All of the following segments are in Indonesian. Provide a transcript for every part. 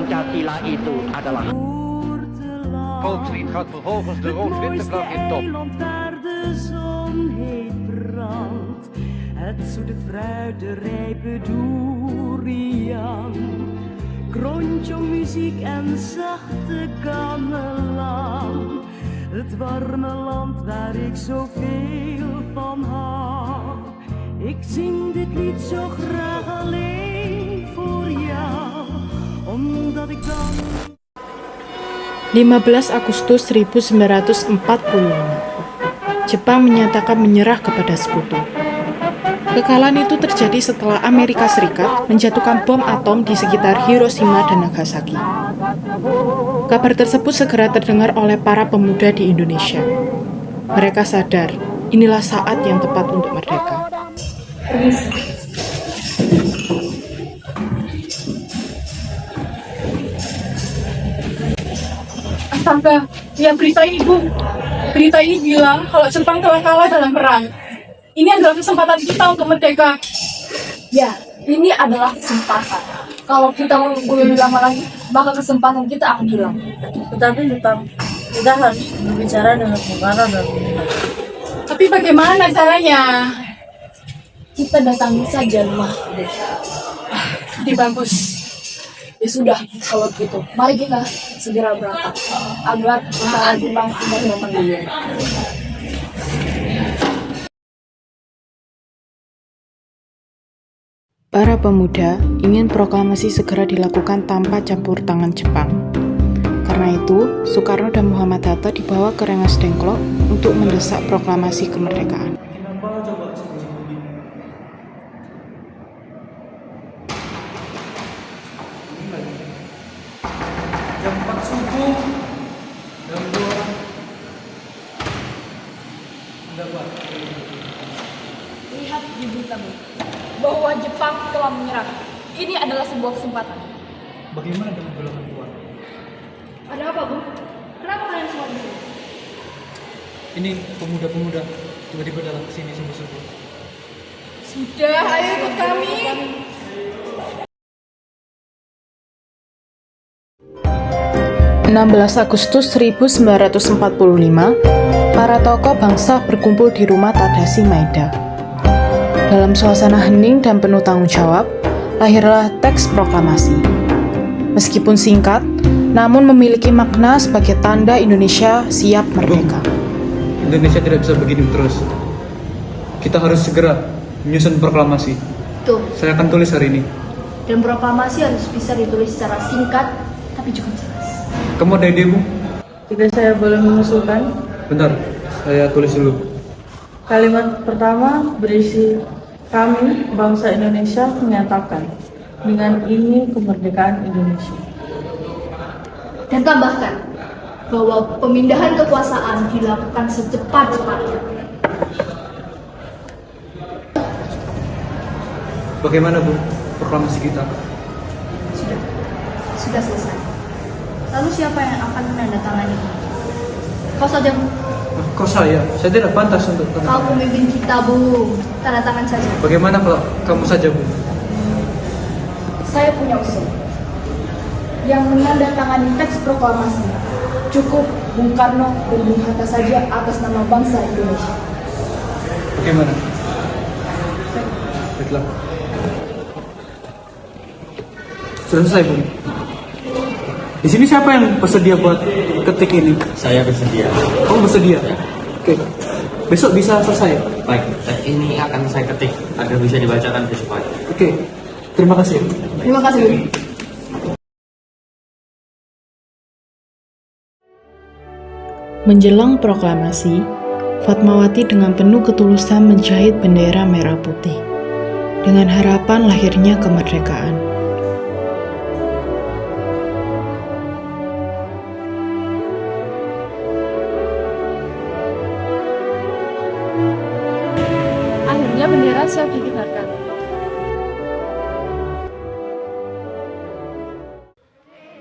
Pancasila itu adalah Volkslied gaat vervolgens de rood-witte vlag in top. Daar de zon heet brandt, het zoete fruit, de rijpe durian. Kronjo-muziek en zachte gamelan, het warme land waar ik zoveel van hou. Ik zing dit lied zo graag alleen voor jou, omdat ik dan... 15 Agustus 1945, Jepang menyatakan menyerah kepada sekutu. Kekalahan itu terjadi setelah Amerika Serikat menjatuhkan bom atom di sekitar Hiroshima dan Nagasaki. Kabar tersebut segera terdengar oleh para pemuda di Indonesia. Mereka sadar, inilah saat yang tepat untuk merdeka. Astaga, ya berita ini Bu. Berita ini bilang kalau Jepang telah kalah dalam perang. Ini adalah kesempatan kita untuk merdeka. Ya, ini adalah kesempatan. Kalau kita menunggu lebih lama lagi, maka kesempatan kita akan hilang. Tetapi tetap kita harus berbicara dengan Bung dan Tapi bagaimana caranya? Kita datangi saja rumah. Di bagus. Ya sudah, kalau begitu, mari kita segera berangkat agar tentara Jepang tidak memenang. Para pemuda ingin proklamasi segera dilakukan tanpa campur tangan Jepang. Karena itu, Soekarno dan Muhammad Hatta dibawa ke Rengas Dengklok untuk mendesak proklamasi kemerdekaan. Jam 4 subuh, jam 2 udah buat. Lihat di berita bahwa Jepang telah menyerah. Ini adalah sebuah kesempatan. Bagaimana dengan golongan tua? Ada apa, Bu? Kenapa kalian semua di sini? Ini pemuda-pemuda tiba-tiba datang ke sini subuh-subuh. Sudah, ayo ikut kami. 16 Agustus 1945, para tokoh bangsa berkumpul di rumah Tadashi Maeda. Dalam suasana hening dan penuh tanggung jawab, lahirlah teks proklamasi. Meskipun singkat, namun memiliki makna sebagai tanda Indonesia siap merdeka. Indonesia tidak bisa begini terus. Kita harus segera menyusun proklamasi. Tuh, Saya akan tulis hari ini. dan proklamasi harus bisa ditulis secara singkat, tapi juga jelas. Kamu ada ide, Bu? jika saya boleh mengusulkan, Bentar, saya tulis dulu. kalimat pertama berisi kami bangsa Indonesia menyatakan dengan ini kemerdekaan Indonesia. Dan tambahkan bahwa pemindahan kekuasaan dilakukan secepat-cepatnya. Bagaimana, Bu, proklamasi kita? Sudah selesai. Lalu siapa yang akan menandatangani? Kau saja, Bu. Kok saya? Saya tidak pantas untuk tanda Kau tangan. pemimpin kita, Bu. Tanda tangan saja. Bagaimana kalau kamu saja, Bu? Saya punya usul. Yang menandatangani teks proklamasi cukup Bung Karno dan Bung Hatta saja atas nama bangsa Indonesia. Bagaimana? Baiklah. Sudah selesai, Bu. Di sini siapa yang bersedia buat ketik ini? Saya bersedia. Kamu bersedia? Oke. Besok bisa selesai? Baik, ini akan saya ketik agar bisa dibacakan besok pagi. Oke. Terima kasih. Terima kasih, Bu. Menjelang proklamasi, Fatmawati dengan penuh ketulusan menjahit bendera merah putih, dengan harapan lahirnya kemerdekaan. Akhirnya bendera siap dikibarkan.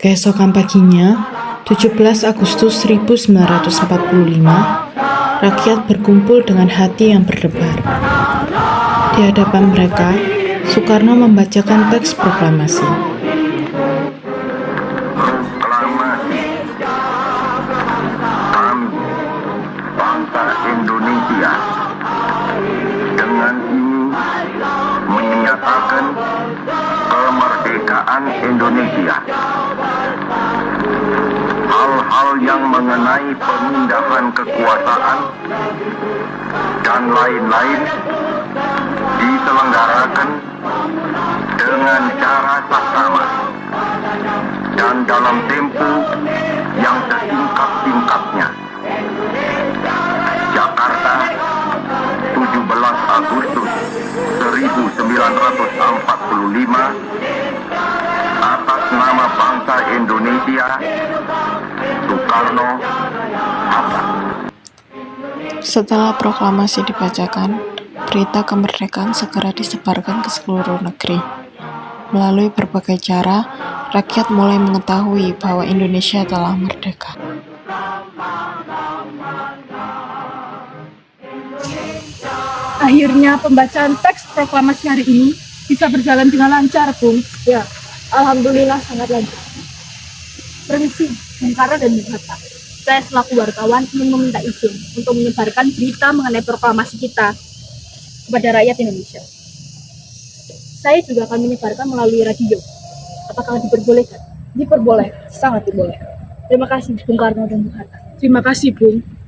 Keesokan paginya, 17 Agustus 1945, rakyat berkumpul dengan hati yang berdebar. Di hadapan mereka, Soekarno membacakan teks proklamasi. kemerdekaan Indonesia. Hal-hal yang mengenai pemindahan kekuasaan dan lain-lain diselenggarakan dengan cara saksama dan dalam tempo yang sesingkat-singkatnya. Jakarta, 17 Agustus 1945, atas nama bangsa Indonesia, Soekarno, Hatta. Setelah proklamasi dibacakan, berita kemerdekaan segera disebarkan ke seluruh negeri. Melalui berbagai cara, rakyat mulai mengetahui bahwa Indonesia telah merdeka. Akhirnya pembacaan teks proklamasi hari ini bisa berjalan dengan lancar, Bung. Ya, alhamdulillah sangat lancar. Permisi, Bung Karno dan Bung Hatta. Saya selaku wartawan ingin meminta izin untuk menyebarkan berita mengenai proklamasi kita kepada rakyat Indonesia. Saya juga akan menyebarkan melalui radio. Apakah diperbolehkan? Diperboleh, sangat diboleh. Terima kasih, Bung Karno dan Bung Hatta. Terima kasih, Bung.